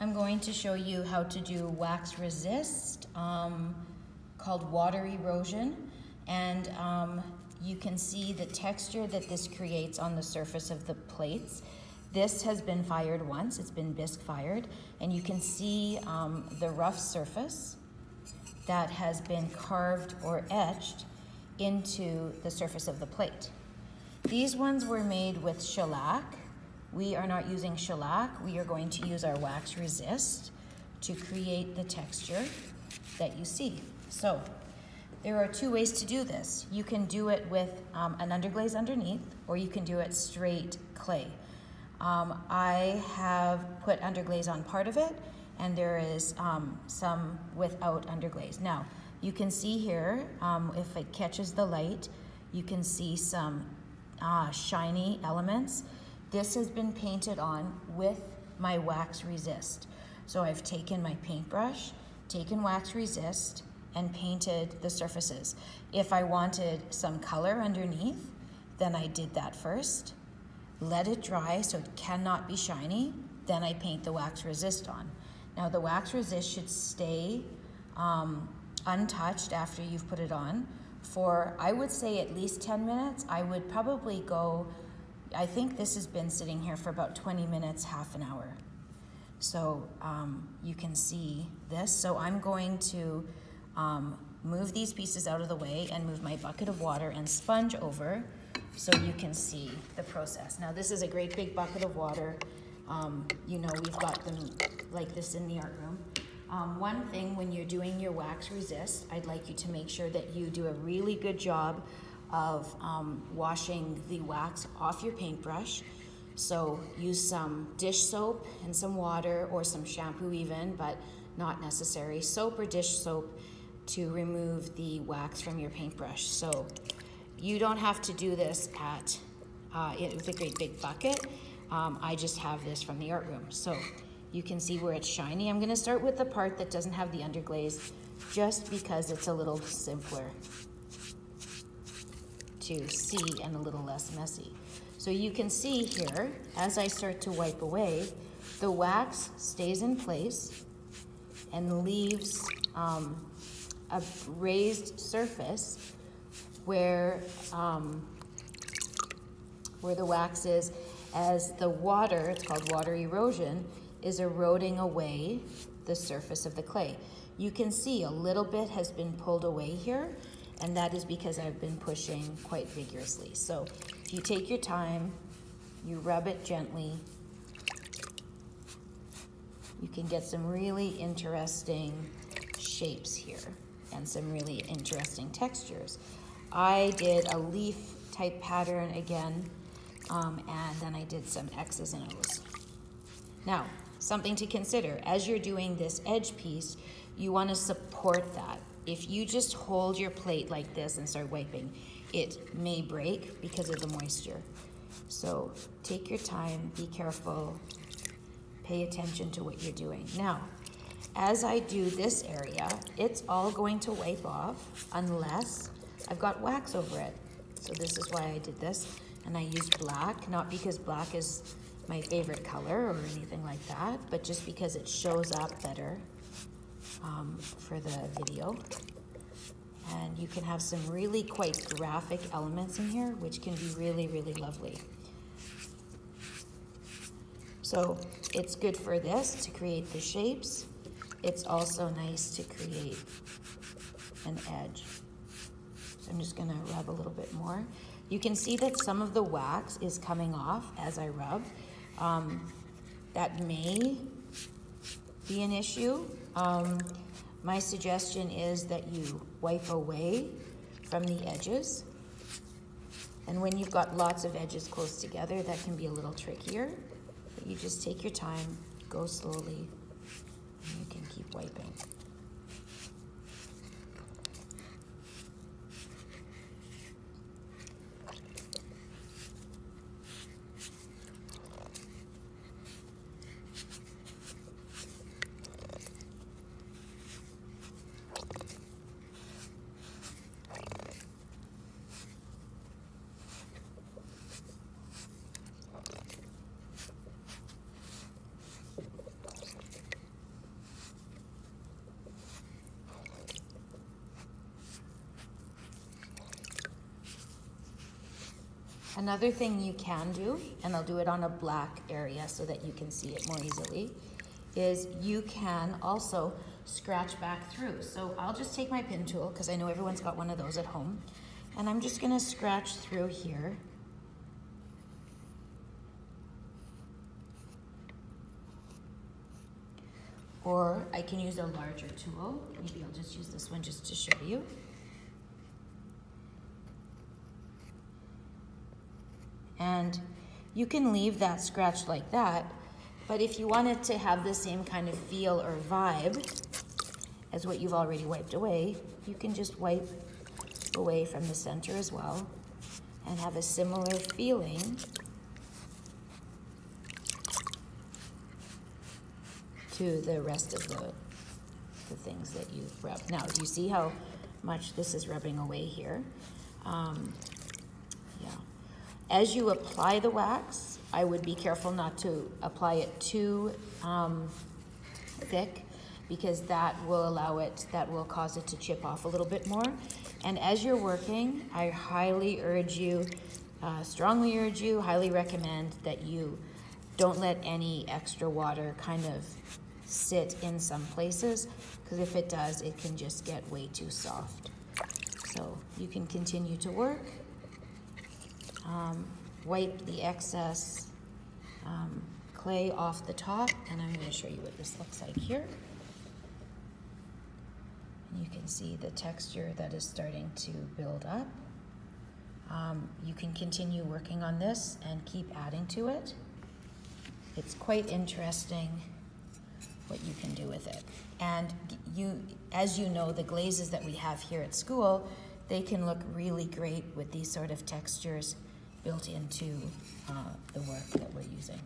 I'm going to show you how to do wax resist called water erosion, and you can see the texture that this creates on the surface of the plates. This has been fired once, it's been bisque fired, and you can see the rough surface that has been carved or etched into the surface of the plate. These ones were made with shellac. We are not using shellac. We are going to use our wax resist to create the texture that you see. So there are two ways to do this. You can do it with an underglaze underneath, or you can do it straight clay. I have put underglaze on part of it, and there is some without underglaze. Now, you can see here, if it catches the light, you can see some shiny elements. This has been painted on with my wax resist. So I've taken my paintbrush, taken wax resist, and painted the surfaces. If I wanted some color underneath, then I did that first. Let it dry so it cannot be shiny, then I paint the wax resist on. Now the wax resist should stay untouched after you've put it on for, I would say, at least 10 minutes. I would probably go, I think this has been sitting here for about 20 minutes, half an hour. So you can see this. So I'm going to move these pieces out of the way and move my bucket of water and sponge over so you can see the process. Now this is a great big bucket of water. You know, we've got them like this in the art room. One thing when you're doing your wax resist, I'd like you to make sure that you do a really good job of washing the wax off your paintbrush. So use some dish soap and some water, or some shampoo even, but not necessary. Soap or dish soap to remove the wax from your paintbrush. So you don't have to do this with a great big bucket. I just have this from the art room. So you can see where it's shiny. I'm gonna start with the part that doesn't have the underglaze, just because it's a little simpler to see and a little less messy. So you can see here, as I start to wipe away, the wax stays in place and leaves a raised surface where the wax is, as the water, it's called water erosion, is eroding away the surface of the clay. You can see a little bit has been pulled away here, and that is because I've been pushing quite vigorously. So if you take your time, you rub it gently, you can get some really interesting shapes here and some really interesting textures. I did a leaf type pattern again, and then I did some X's and O's. Now, something to consider, as you're doing this edge piece, you want to support that. If you just hold your plate like this and start wiping, it may break because of the moisture. So take your time, be careful, pay attention to what you're doing. Now, as I do this area, it's all going to wipe off unless I've got wax over it. So this is why I did this. And I used black, not because black is my favorite color or anything like that, but just because it shows up better for the video. And you can have some really quite graphic elements in here, which can be really, really lovely. So it's good for this, to create the shapes. It's also nice to create an edge. So I'm just gonna rub a little bit more. You can see that some of the wax is coming off as I rub. That may be an issue. My suggestion is that you wipe away from the edges. And when you've got lots of edges close together, that can be a little trickier. But you just take your time, go slowly, and you can keep wiping. Another thing you can do, and I'll do it on a black area so that you can see it more easily, is you can also scratch back through. So I'll just take my pin tool, because I know everyone's got one of those at home, and I'm just gonna scratch through here. Or I can use a larger tool. Maybe I'll just use this one just to show you. And you can leave that scratch like that, but if you wanted to have the same kind of feel or vibe as what you've already wiped away, you can just wipe away from the center as well and have a similar feeling to the rest of the things that you've rubbed. Now, do you see how much this is rubbing away here? Yeah. As you apply the wax, I would be careful not to apply it too thick, because that will cause it to chip off a little bit more. And as you're working, I highly urge you, strongly urge you, highly recommend that you don't let any extra water kind of sit in some places, because if it does, it can just get way too soft. So you can continue to work, wipe the excess clay off the top, and I'm going to show you what this looks like here. And you can see the texture that is starting to build up. You can continue working on this and keep adding to it. It's quite interesting what you can do with it. And as you know, the glazes that we have here at school, they can look really great with these sort of textures built into the work that we're using.